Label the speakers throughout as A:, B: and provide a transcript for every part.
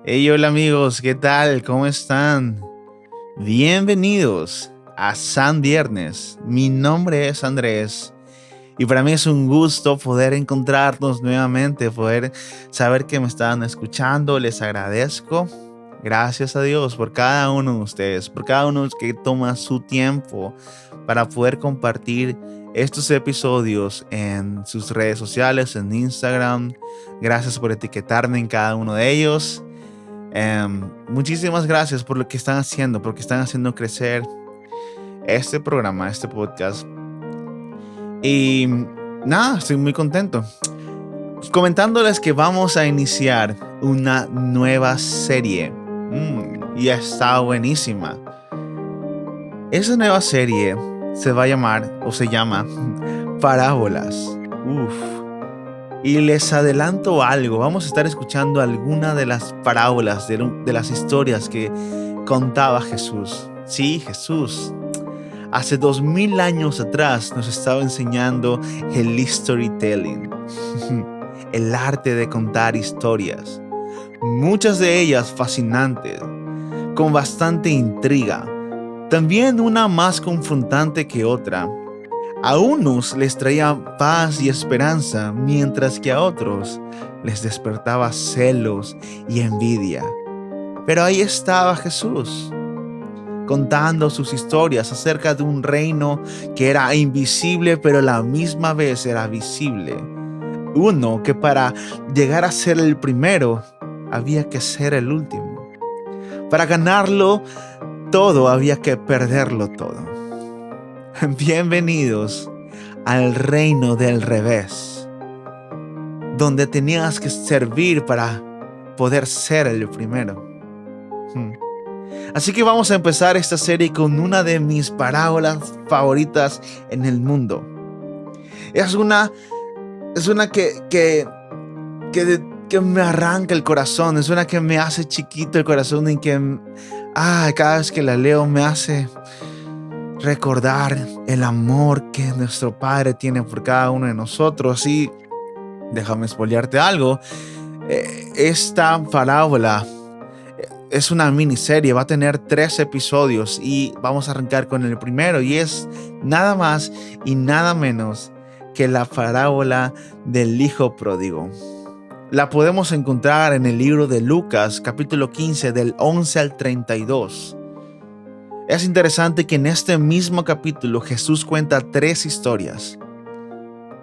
A: Hey, hola amigos, ¿qué tal? ¿Cómo están? Bienvenidos a San Viernes. Mi nombre es Andrés y para mí es un gusto poder encontrarnos nuevamente, poder saber que me están escuchando. Les agradezco. Gracias a Dios por cada uno de ustedes, por cada uno que toma su tiempo para poder compartir estos episodios en sus redes sociales, en Instagram. Gracias por etiquetarme en cada uno de ellos. Muchísimas gracias por lo que están haciendo, porque están haciendo crecer este programa, este podcast. Y nada, estoy muy contento. Comentándoles que vamos a iniciar una nueva serie. Y está buenísima. Esa nueva serie se va a llamar, o se llama, Parábolas. Y les adelanto algo, vamos a estar escuchando alguna de las parábolas, de las historias que contaba Jesús. Sí, Jesús. Hace 2000 años atrás nos estaba enseñando el storytelling, el arte de contar historias. Muchas de ellas fascinantes, con bastante intriga. También una más confrontante que otra. A unos les traía paz y esperanza, mientras que a otros les despertaba celos y envidia. Pero ahí estaba Jesús, contando sus historias acerca de un reino que era invisible, pero a la misma vez era visible. Uno que para llegar a ser el primero, había que ser el último. Para ganarlo todo, había que perderlo todo. Bienvenidos al reino del revés, donde tenías que servir para poder ser el primero. Así que vamos a empezar esta serie con una de mis parábolas favoritas en el mundo. Es una que me arranca el corazón, es una que me hace chiquito el corazón y que cada vez que la leo me hace recordar el amor que nuestro Padre tiene por cada uno de nosotros. Y déjame spoilearte algo. Esta parábola es una miniserie, va a tener 3 episodios y vamos a arrancar con el primero, y es nada más y nada menos que la parábola del hijo pródigo. La podemos encontrar en el libro de Lucas, capítulo 15, del 11 al 32. Es interesante que en este mismo capítulo Jesús cuenta 3 historias.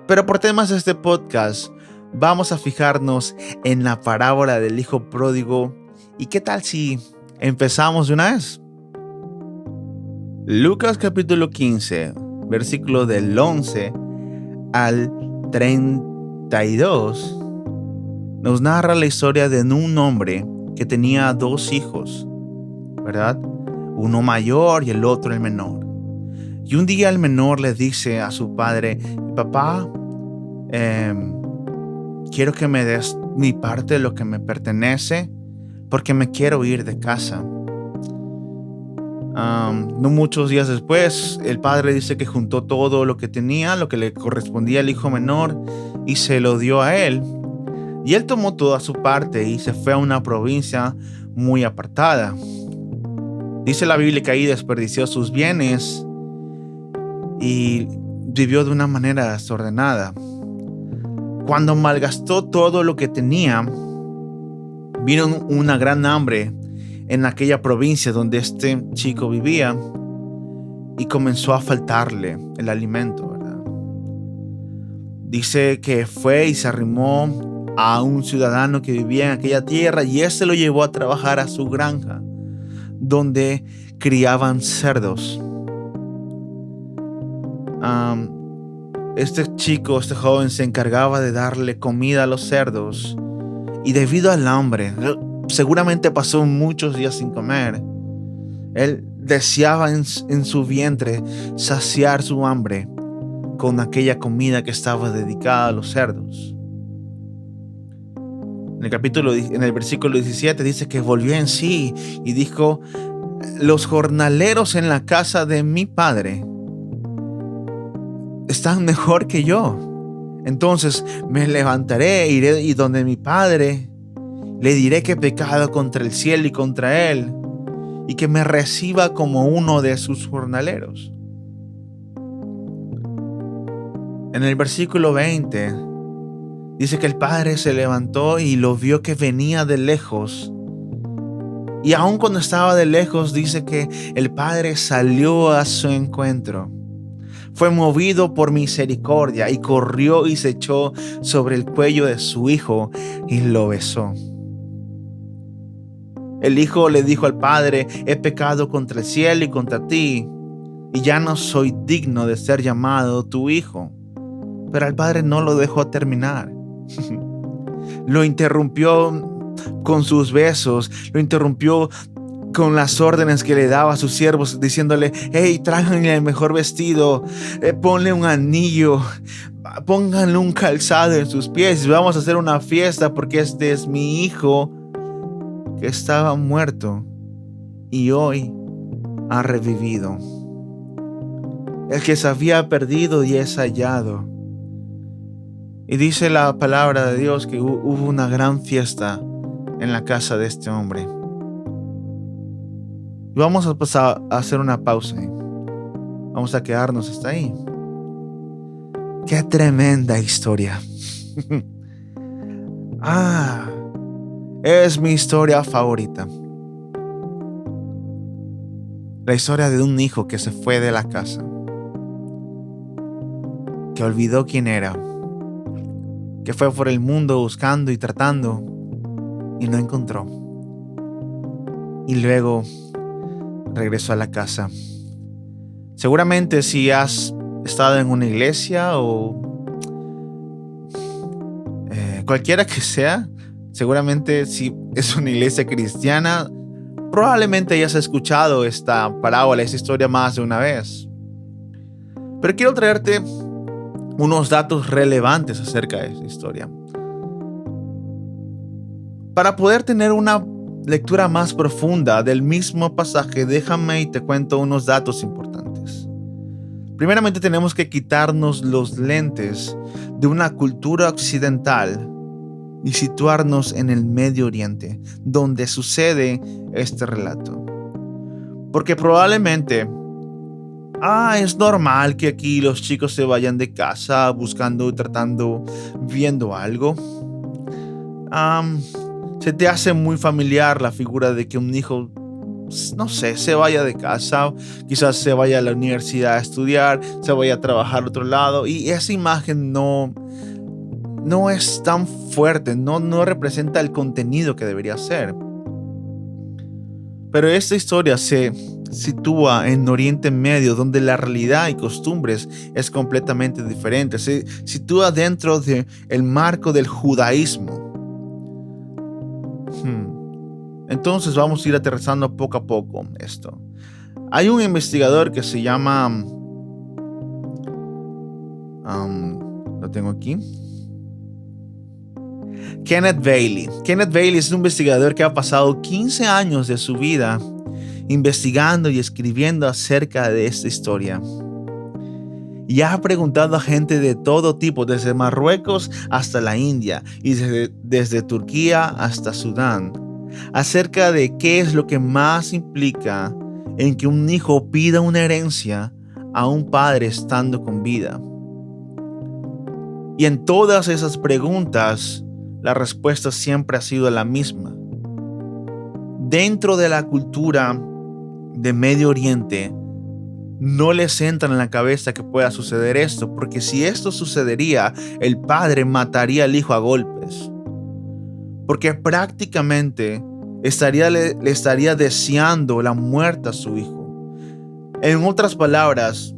A: Pero por temas de este podcast, vamos a fijarnos en la parábola del hijo pródigo. ¿Y qué tal si empezamos de una vez? Lucas capítulo 15, versículo del 11 al 32, nos narra la historia de un hombre que tenía 2 hijos, ¿verdad? Uno mayor y el otro el menor. Y un día el menor le dice a su padre: papá, quiero que me des mi parte de lo que me pertenece, porque me quiero ir de casa. No muchos días después, el padre dice que juntó todo lo que tenía, lo que le correspondía al hijo menor, y se lo dio a él. Y él tomó toda su parte y se fue a una provincia muy apartada. Dice la Biblia que ahí desperdició sus bienes y vivió de una manera desordenada. Cuando malgastó todo lo que tenía, vino una gran hambre en aquella provincia donde este chico vivía y comenzó a faltarle el alimento, ¿verdad? Dice que fue y se arrimó a un ciudadano que vivía en aquella tierra, y este lo llevó a trabajar a su granja, donde criaban cerdos. Este joven se encargaba de darle comida a los cerdos, y debido al hambre, seguramente pasó muchos días sin comer. Él deseaba en su vientre saciar su hambre con aquella comida que estaba dedicada a los cerdos. En el versículo 17 dice que volvió en sí y dijo: los jornaleros en la casa de mi padre están mejor que yo. Entonces me levantaré, iré y donde mi padre Le diré que he pecado contra el cielo y contra él, y que me reciba como uno de sus jornaleros. En el versículo 20 dice que el padre se levantó y lo vio que venía de lejos. Y aun cuando estaba de lejos, dice que el padre salió a su encuentro. Fue movido por misericordia y corrió y se echó sobre el cuello de su hijo y lo besó. El hijo le dijo al padre: he pecado contra el cielo y contra ti, y ya no soy digno de ser llamado tu hijo. Pero al padre no lo dejó terminar. Lo interrumpió con sus besos, lo interrumpió con las órdenes que le daba a sus siervos, diciéndole: hey, tráiganle el mejor vestido, ponle un anillo, pónganle un calzado en sus pies, vamos a hacer una fiesta porque este es mi hijo que estaba muerto y hoy ha revivido. El que se había perdido y es hallado. Y dice la palabra de Dios que hubo una gran fiesta en la casa de este hombre. Y vamos a pasar a hacer una pausa. Vamos a quedarnos hasta ahí. Qué tremenda historia. Es mi historia favorita. La historia de un hijo que se fue de la casa, que olvidó quién era, que fue por el mundo buscando y tratando y no encontró. Y luego regresó a la casa. Seguramente si has estado en una iglesia o cualquiera que sea, seguramente si es una iglesia cristiana, probablemente hayas escuchado esta parábola, esta historia más de una vez. Pero quiero traerte unos datos relevantes acerca de esta historia. Para poder tener una lectura más profunda del mismo pasaje, déjame y te cuento unos datos importantes. Primeramente tenemos que quitarnos los lentes de una cultura occidental y situarnos en el Medio Oriente, donde sucede este relato. Porque probablemente es normal que aquí los chicos se vayan de casa buscando, tratando, viendo algo. Se te hace muy familiar la figura de que un hijo, no sé, se vaya de casa, quizás se vaya a la universidad a estudiar, se vaya a trabajar a otro lado, y esa imagen no es tan fuerte, no representa el contenido que debería ser. Pero esta historia se sitúa en Oriente Medio, donde la realidad y costumbres es completamente diferente. Se sitúa dentro del marco del judaísmo. Entonces vamos a ir aterrizando poco a poco esto. Hay un investigador que se llama... lo tengo aquí. Kenneth Bailey. Kenneth Bailey es un investigador que ha pasado 15 años de su vida investigando y escribiendo acerca de esta historia. Y ha preguntado a gente de todo tipo, desde Marruecos hasta la India y desde Turquía hasta Sudán, acerca de qué es lo que más implica en que un hijo pida una herencia a un padre estando con vida. Y en todas esas preguntas, la respuesta siempre ha sido la misma. Dentro de la cultura de Medio Oriente, no les entra en la cabeza que pueda suceder esto, porque si esto sucedería, el padre mataría al hijo a golpes. Porque prácticamente le estaría deseando la muerte a su hijo. En otras palabras,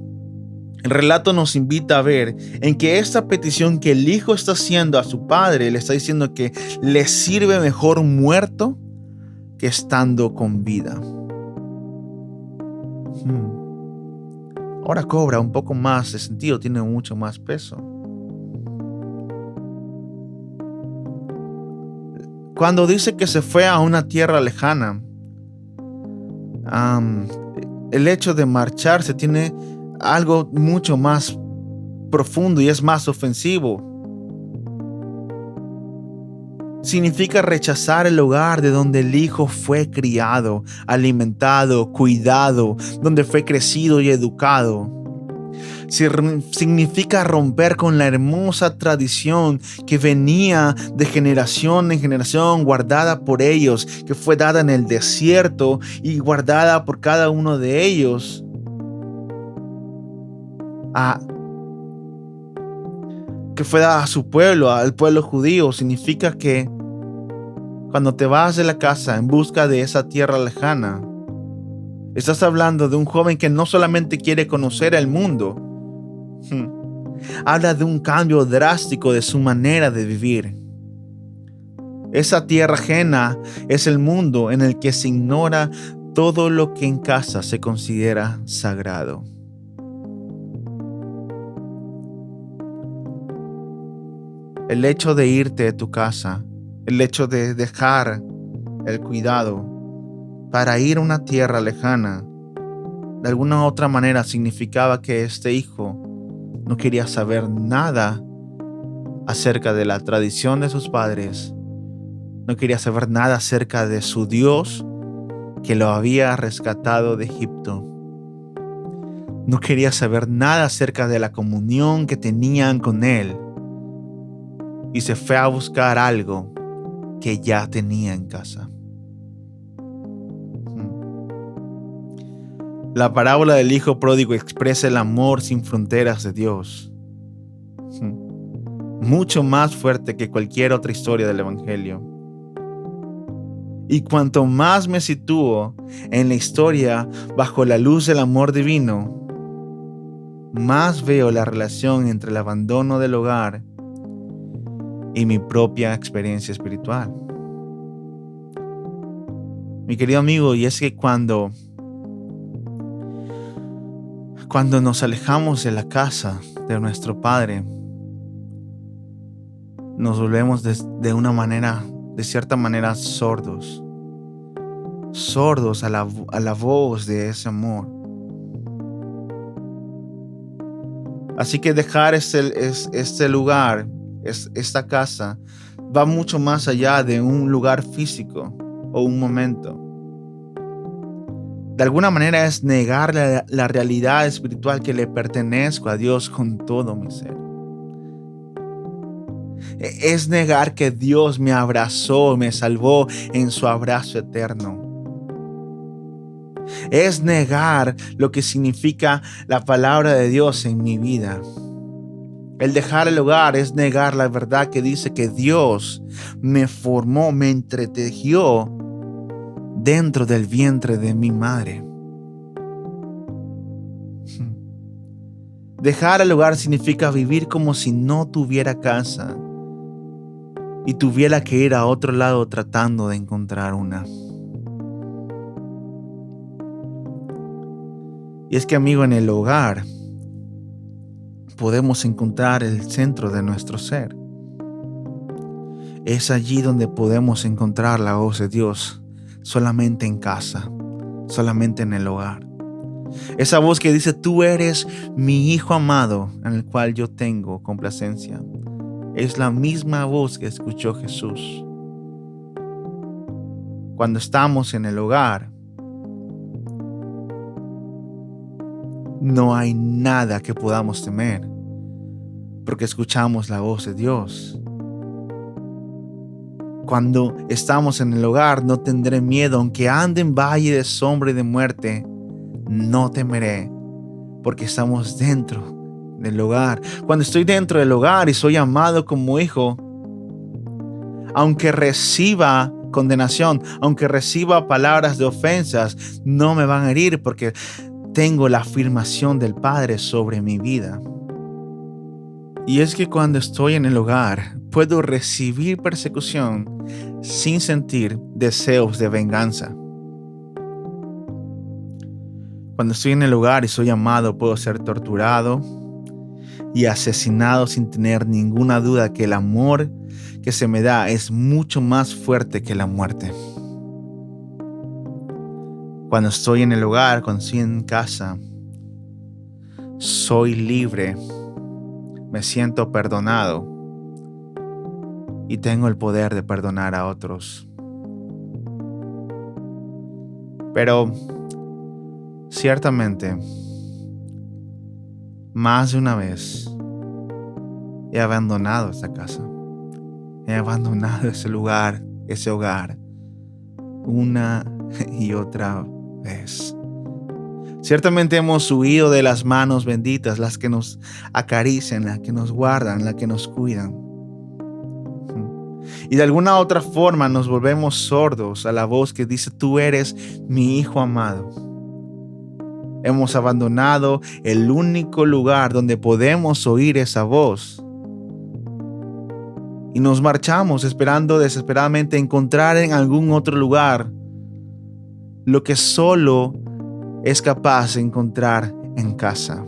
A: el relato nos invita a ver en que esta petición que el hijo está haciendo a su padre, le está diciendo que le sirve mejor muerto que estando con vida. Ahora cobra un poco más de sentido, tiene mucho más peso. Cuando dice que se fue a una tierra lejana, el hecho de marcharse tiene algo mucho más profundo y es más ofensivo. Significa rechazar el hogar de donde el hijo fue criado, alimentado, cuidado, donde fue crecido y educado. Significa romper con la hermosa tradición que venía de generación en generación, guardada por ellos, que fue dada en el desierto y guardada por cada uno de ellos, que fue dada a su pueblo, al pueblo judío. Significa que cuando te vas de la casa en busca de esa tierra lejana, estás hablando de un joven que no solamente quiere conocer el mundo, habla de un cambio drástico de su manera de vivir. Esa tierra ajena es el mundo en el que se ignora todo lo que en casa se considera sagrado. El hecho de irte de tu casa, el hecho de dejar el cuidado para ir a una tierra lejana, de alguna u otra manera significaba que este hijo no quería saber nada acerca de la tradición de sus padres, no quería saber nada acerca de su Dios que lo había rescatado de Egipto. No quería saber nada acerca de la comunión que tenían con él. Y se fue a buscar algo que ya tenía en casa. La parábola del hijo pródigo expresa el amor sin fronteras de Dios. Mucho más fuerte que cualquier otra historia del Evangelio. Y cuanto más me sitúo en la historia bajo la luz del amor divino, más veo la relación entre el abandono del hogar y mi propia experiencia espiritual. Mi querido amigo, y es que cuando nos alejamos de la casa de nuestro Padre, nos volvemos de cierta manera sordos a la voz de ese amor. Así que dejar este lugar, esta casa, va mucho más allá de un lugar físico o un momento. De alguna manera es negar la realidad espiritual que le pertenezco a Dios con todo mi ser. Es negar que Dios me abrazó, me salvó en su abrazo eterno. Es negar lo que significa la palabra de Dios en mi vida. El dejar el hogar es negar la verdad que dice que Dios me formó, me entretejió dentro del vientre de mi madre. Dejar el hogar significa vivir como si no tuviera casa y tuviera que ir a otro lado tratando de encontrar una. Y es que, amigo, en el hogar podemos encontrar el centro de nuestro ser. Es allí donde podemos encontrar la voz de Dios, solamente en casa, solamente en el hogar. Esa voz que dice: tú eres mi hijo amado, en el cual yo tengo complacencia. Es la misma voz que escuchó Jesús. Cuando estamos en el hogar, no hay nada que podamos temer, porque escuchamos la voz de Dios. Cuando estamos en el hogar, no tendré miedo, aunque ande en valle de sombra y de muerte, no temeré, porque estamos dentro del hogar. Cuando estoy dentro del hogar y soy amado como hijo, aunque reciba condenación, aunque reciba palabras de ofensas, no me van a herir, porque tengo la afirmación del Padre sobre mi vida. Y es que cuando estoy en el hogar, puedo recibir persecución sin sentir deseos de venganza. Cuando estoy en el hogar y soy amado, puedo ser torturado y asesinado sin tener ninguna duda que el amor que se me da es mucho más fuerte que la muerte. Cuando estoy en el hogar, cuando estoy en casa, soy libre, me siento perdonado y tengo el poder de perdonar a otros. Pero ciertamente, más de una vez he abandonado esta casa. He abandonado ese lugar, ese hogar, una y otra vez. Ciertamente hemos huido de las manos benditas, las que nos acarician, las que nos guardan, las que nos cuidan. Y de alguna otra forma nos volvemos sordos a la voz que dice: tú eres mi hijo amado. Hemos abandonado el único lugar donde podemos oír esa voz. Y nos marchamos esperando desesperadamente encontrar en algún otro lugar lo que solo es capaz de encontrar en casa.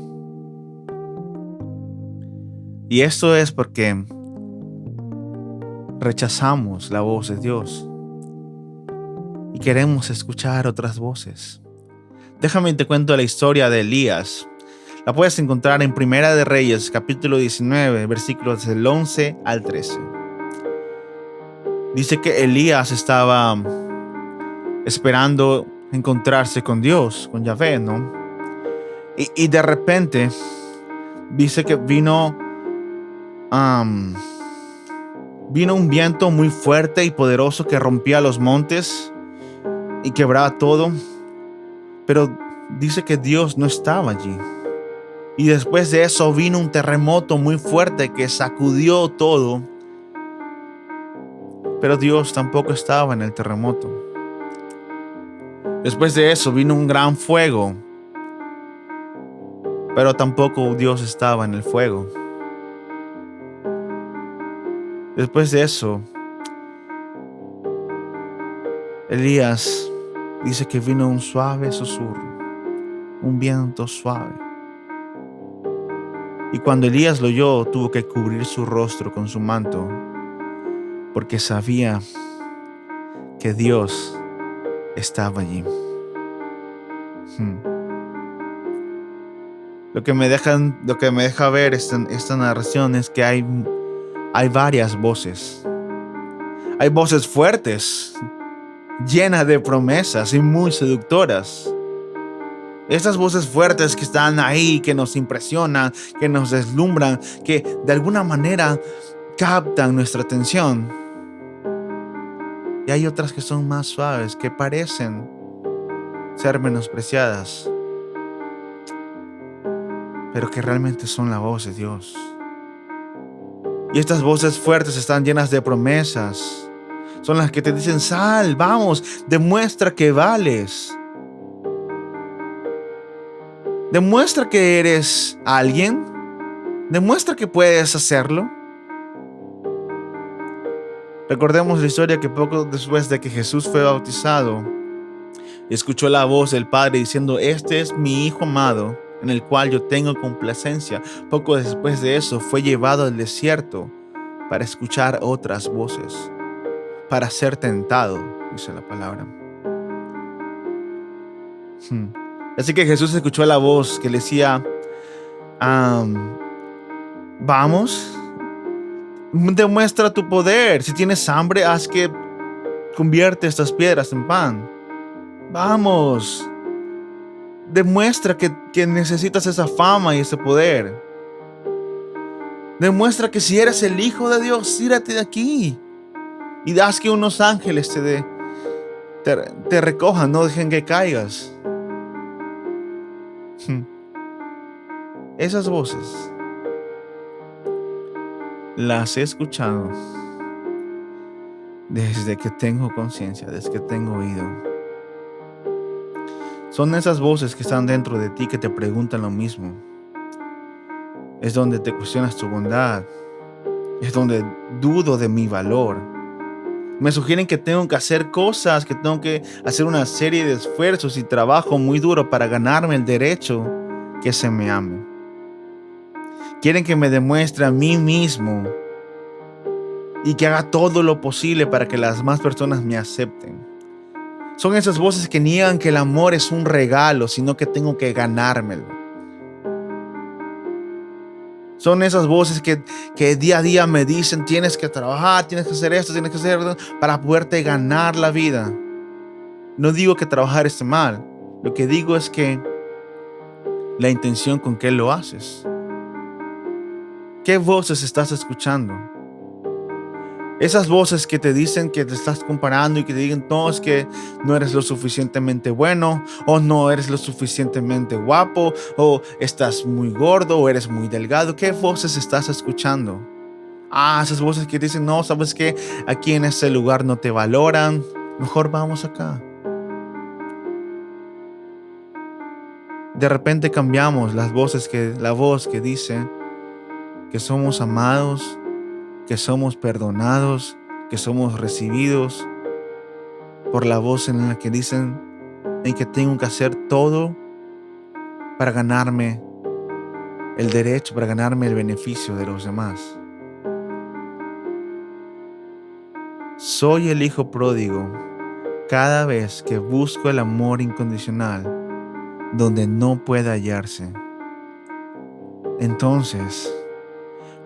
A: Y esto es porque rechazamos la voz de Dios y queremos escuchar otras voces. Déjame te cuento la historia de Elías. La puedes encontrar en Primera de Reyes, capítulo 19, versículos del 11 al 13. Dice que Elías estaba esperando encontrarse con Dios, con Yahvé, ¿no? Y de repente dice que vino un viento muy fuerte y poderoso que rompía los montes y quebraba todo. Pero dice que Dios no estaba allí. Y después de eso vino un terremoto muy fuerte que sacudió todo. Pero Dios tampoco estaba en el terremoto. Después de eso vino un gran fuego. Pero tampoco Dios estaba en el fuego. Después de eso, Elías dice que vino un suave susurro, un viento suave. Y cuando Elías lo oyó, tuvo que cubrir su rostro con su manto, porque sabía que Dios estaba allí. Lo que me deja ver esta narración es que hay varias voces. Hay voces fuertes, llenas de promesas y muy seductoras. Estas voces fuertes que están ahí, que nos impresionan, que nos deslumbran, que de alguna manera captan nuestra atención. Y hay otras que son más suaves, que parecen ser menospreciadas, pero que realmente son la voz de Dios. Y estas voces fuertes están llenas de promesas. Son las que te dicen: sal, vamos, demuestra que vales. Demuestra que eres alguien. Demuestra que puedes hacerlo. Recordemos la historia que poco después de que Jesús fue bautizado, escuchó la voz del Padre diciendo: este es mi Hijo amado, en el cual yo tengo complacencia. Poco después de eso fue llevado al desierto para escuchar otras voces, para ser tentado, dice la palabra. Así que Jesús escuchó la voz que le decía: vamos, demuestra tu poder. Si tienes hambre, haz que convierte estas piedras en pan. Vamos, demuestra que necesitas esa fama y ese poder. Demuestra que si eres el Hijo de Dios, tírate de aquí y haz que unos ángeles te recojan, no dejen que caigas. Esas voces las he escuchado desde que tengo conciencia, desde que tengo oído. Son esas voces que están dentro de ti que te preguntan lo mismo. Es donde te cuestionas tu bondad. Es donde dudo de mi valor. Me sugieren que tengo que hacer cosas, que tengo que hacer una serie de esfuerzos y trabajo muy duro para ganarme el derecho que se me ame. Quieren que me demuestre a mí mismo y que haga todo lo posible para que las demás personas me acepten. Son esas voces que niegan que el amor es un regalo, sino que tengo que ganármelo. Son esas voces que día a día me dicen, tienes que trabajar, tienes que hacer esto, tienes que hacer esto, para poderte ganar la vida. No digo que trabajar esté mal. Lo que digo es que la intención con que lo haces. ¿Qué voces estás escuchando? Esas voces que te dicen que te estás comparando y que te digan, no, es que no eres lo suficientemente bueno, o no eres lo suficientemente guapo, o estás muy gordo, o eres muy delgado. ¿Qué voces estás escuchando? Esas voces que dicen, no, ¿sabes qué? Aquí en este lugar no te valoran, mejor vamos acá. De repente cambiamos la voz que dice que somos amados, que somos perdonados, que somos recibidos, por la voz en la que dicen en que tengo que hacer todo para ganarme el derecho, para ganarme el beneficio de los demás. Soy el hijo pródigo cada vez que busco el amor incondicional donde no puede hallarse. Entonces,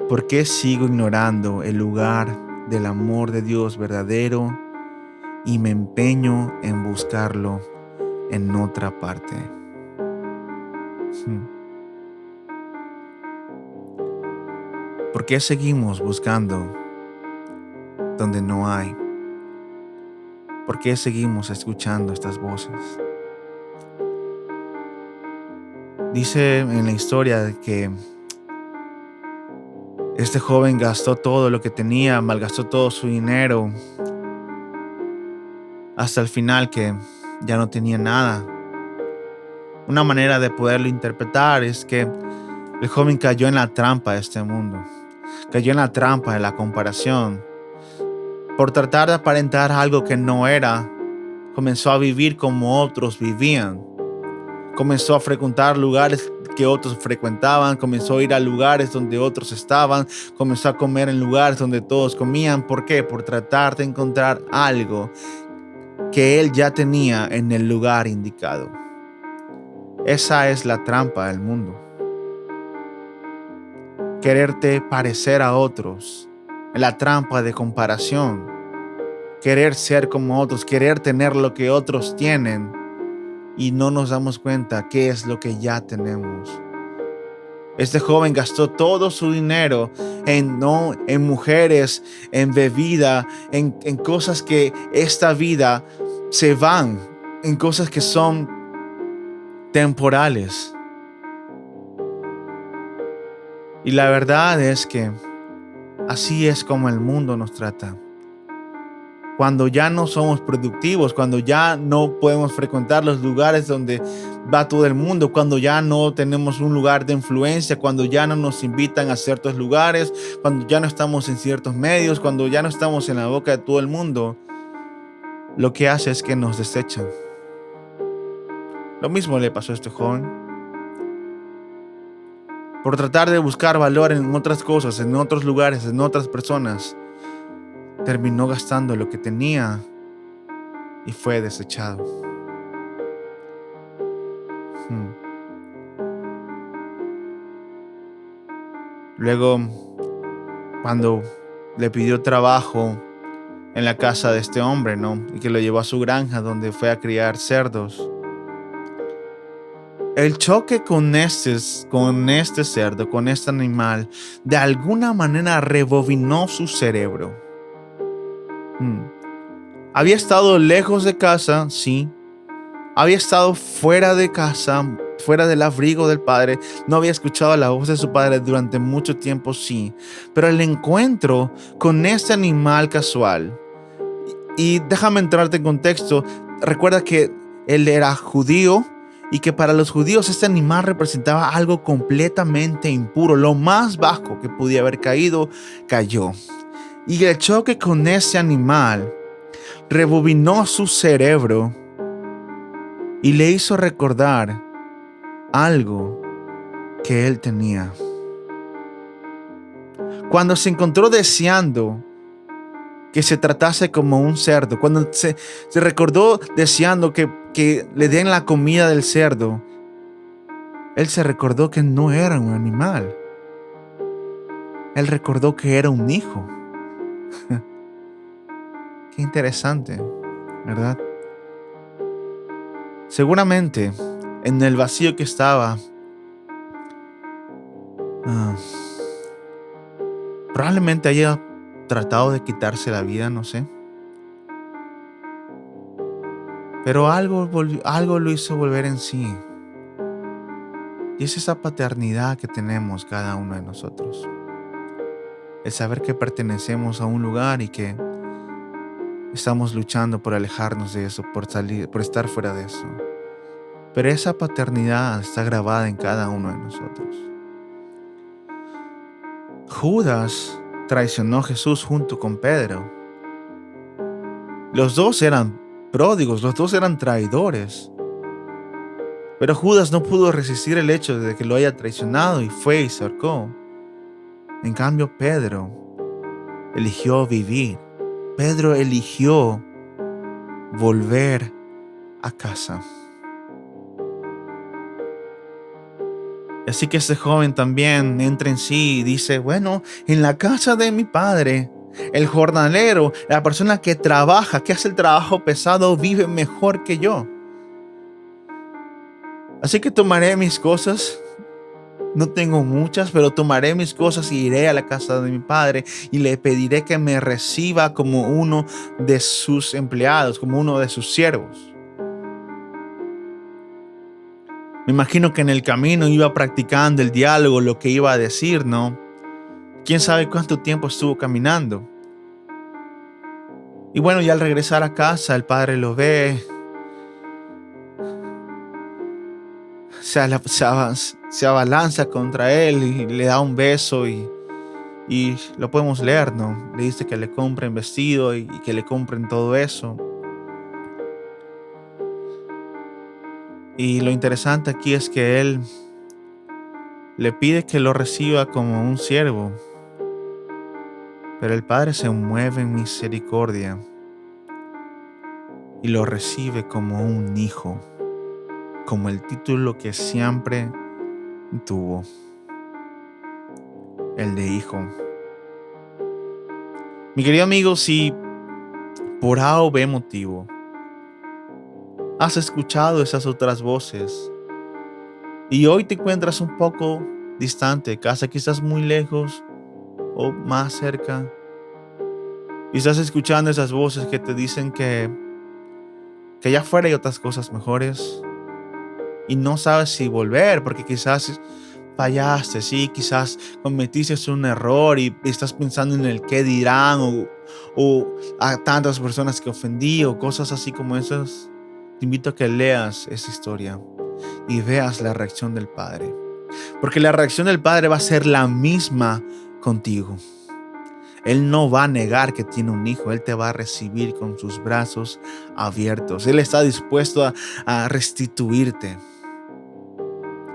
A: ¿por qué sigo ignorando el lugar del amor de Dios verdadero y me empeño en buscarlo en otra parte? ¿Por qué seguimos buscando donde no hay? ¿Por qué seguimos escuchando estas voces? Dice en la historia que este joven gastó todo lo que tenía, malgastó todo su dinero, hasta el final que ya no tenía nada. Una manera de poderlo interpretar es que el joven cayó en la trampa de este mundo. Cayó en la trampa de la comparación. Por tratar de aparentar algo que no era, comenzó a vivir como otros vivían. Comenzó a frecuentar lugares que otros frecuentaban, comenzó a ir a lugares donde otros estaban, comenzó a comer en lugares donde todos comían. ¿Por qué? Por tratar de encontrar algo que él ya tenía en el lugar indicado. Esa es la trampa del mundo. Quererte parecer a otros, la trampa de comparación. Querer ser como otros, querer tener lo que otros tienen y no nos damos cuenta qué es lo que ya tenemos. Este joven gastó todo su dinero en mujeres, en bebida, en cosas que esta vida se van, en cosas que son temporales. Y la verdad es que así es como el mundo nos trata. Cuando ya no somos productivos, cuando ya no podemos frecuentar los lugares donde va todo el mundo, cuando ya no tenemos un lugar de influencia, cuando ya no nos invitan a ciertos lugares, cuando ya no estamos en ciertos medios, cuando ya no estamos en la boca de todo el mundo, lo que hace es que nos desechan. Lo mismo le pasó a este joven. Por tratar de buscar valor en otras cosas, en otros lugares, en otras personas, terminó gastando lo que tenía y fue desechado. Luego, cuando le pidió trabajo en la casa de este hombre, y que lo llevó a su granja donde fue a criar cerdos, el choque con este cerdo, con este animal, de alguna manera rebobinó su cerebro. Había estado lejos de casa, sí. Había estado fuera de casa, fuera del abrigo del padre. No había escuchado la voz de su padre durante mucho tiempo, sí. Pero el encuentro con este animal casual, y déjame entrarte en contexto, recuerda que él era judío y que para los judíos este animal representaba algo completamente impuro. Lo más bajo que podía haber caído, cayó. Y el choque con ese animal rebobinó su cerebro y le hizo recordar algo que él tenía. Cuando se encontró deseando que se tratase como un cerdo, cuando se recordó deseando que le den la comida del cerdo, él se recordó que no era un animal. Él recordó que era un hijo. Qué interesante, ¿verdad? Seguramente en el vacío que estaba, ah, probablemente haya tratado de quitarse la vida, no sé. Pero algo lo hizo volver en sí. Y es esa paternidad que tenemos cada uno de nosotros. El saber que pertenecemos a un lugar y que estamos luchando por alejarnos de eso, por estar fuera de eso. Pero esa paternidad está grabada en cada uno de nosotros. Judas traicionó a Jesús junto con Pedro. Los dos eran pródigos, los dos eran traidores. Pero Judas no pudo resistir el hecho de que lo haya traicionado y fue y se ahorcó. En cambio, Pedro eligió vivir. Pedro eligió volver a casa. Así que este joven también entra en sí y dice, bueno, en la casa de mi padre, el jornalero, la persona que trabaja, que hace el trabajo pesado, vive mejor que yo. Así que tomaré mis cosas. No tengo muchas, pero tomaré mis cosas y iré a la casa de mi padre y le pediré que me reciba como uno de sus empleados, como uno de sus siervos. Me imagino que en el camino iba practicando el diálogo, lo que iba a decir, ¿no? ¿Quién sabe cuánto tiempo estuvo caminando? Y bueno, ya al regresar a casa, el padre lo ve, se abalanza contra él y le da un beso y lo podemos leer, ¿no? Le dice que le compren vestido y que le compren todo eso. Y lo interesante aquí es que él le pide que lo reciba como un siervo. Pero el padre se mueve en misericordia y lo recibe como un hijo, como el título que siempre tuvo, el de hijo. Mi querido amigo, si por A o B motivo has escuchado esas otras voces y hoy te encuentras un poco distante de casa, quizás muy lejos o más cerca, y estás escuchando esas voces que te dicen que allá afuera hay otras cosas mejores y no sabes si volver porque quizás fallaste, sí, quizás cometiste un error y estás pensando en el qué dirán o a tantas personas que ofendí o cosas así como esas. Te invito a que leas esa historia y veas la reacción del Padre, porque la reacción del Padre va a ser la misma contigo. Él no va a negar que tiene un hijo, Él te va a recibir con sus brazos abiertos. Él está dispuesto a restituirte.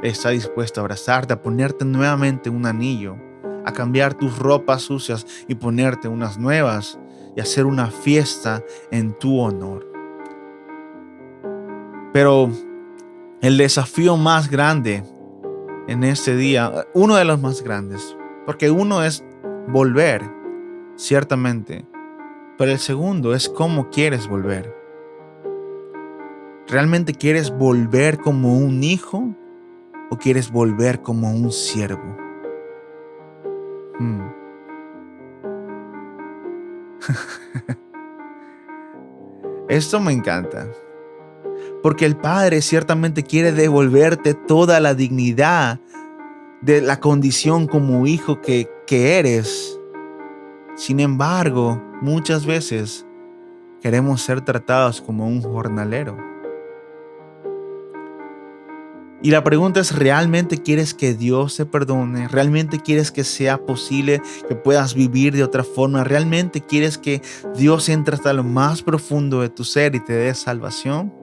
A: Está dispuesto a abrazarte, a ponerte nuevamente un anillo, a cambiar tus ropas sucias y ponerte unas nuevas y hacer una fiesta en tu honor. Pero el desafío más grande en este día, uno de los más grandes, porque uno es volver, ciertamente, pero el segundo es cómo quieres volver. ¿Realmente quieres volver como un hijo o quieres volver como un siervo? Esto me encanta, porque el Padre ciertamente quiere devolverte toda la dignidad de la condición como hijo que eres. Sin embargo, muchas veces queremos ser tratados como un jornalero. Y la pregunta es, ¿realmente quieres que Dios te perdone? ¿Realmente quieres que sea posible que puedas vivir de otra forma? ¿Realmente quieres que Dios entre hasta lo más profundo de tu ser y te dé salvación?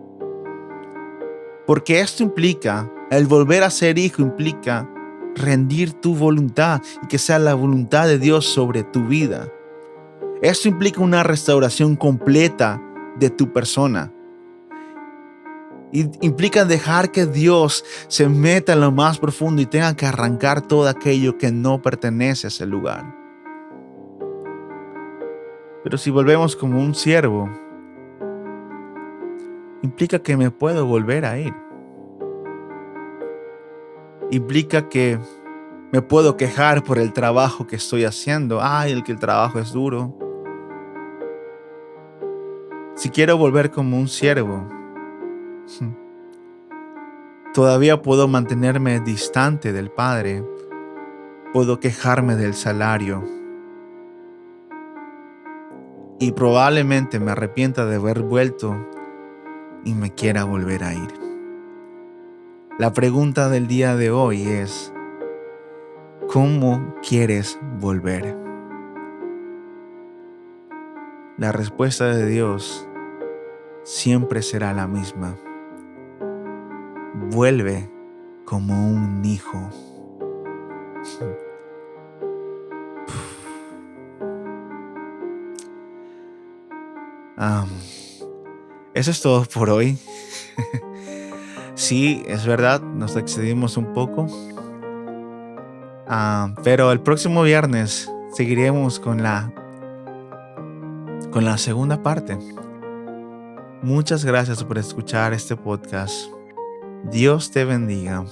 A: Porque esto implica, el volver a ser hijo implica rendir tu voluntad y que sea la voluntad de Dios sobre tu vida. Esto implica una restauración completa de tu persona. Implica dejar que Dios se meta en lo más profundo y tenga que arrancar todo aquello que no pertenece a ese lugar. Pero si volvemos como un siervo, implica que me puedo volver a ir. Implica que me puedo quejar por el trabajo que estoy haciendo. Ay, el trabajo es duro. Si quiero volver como un siervo, todavía puedo mantenerme distante del Padre. Puedo quejarme del salario. Y probablemente me arrepienta de haber vuelto y me quiera volver a ir. La pregunta del día de hoy es: ¿cómo quieres volver? La respuesta de Dios siempre será la misma. Vuelve como un hijo. Eso es todo por hoy. Sí, es verdad, nos excedimos un poco. Pero el próximo viernes seguiremos con la segunda parte. Muchas gracias por escuchar este podcast. Dios te bendiga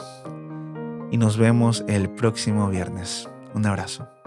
A: y nos vemos el próximo viernes. Un abrazo.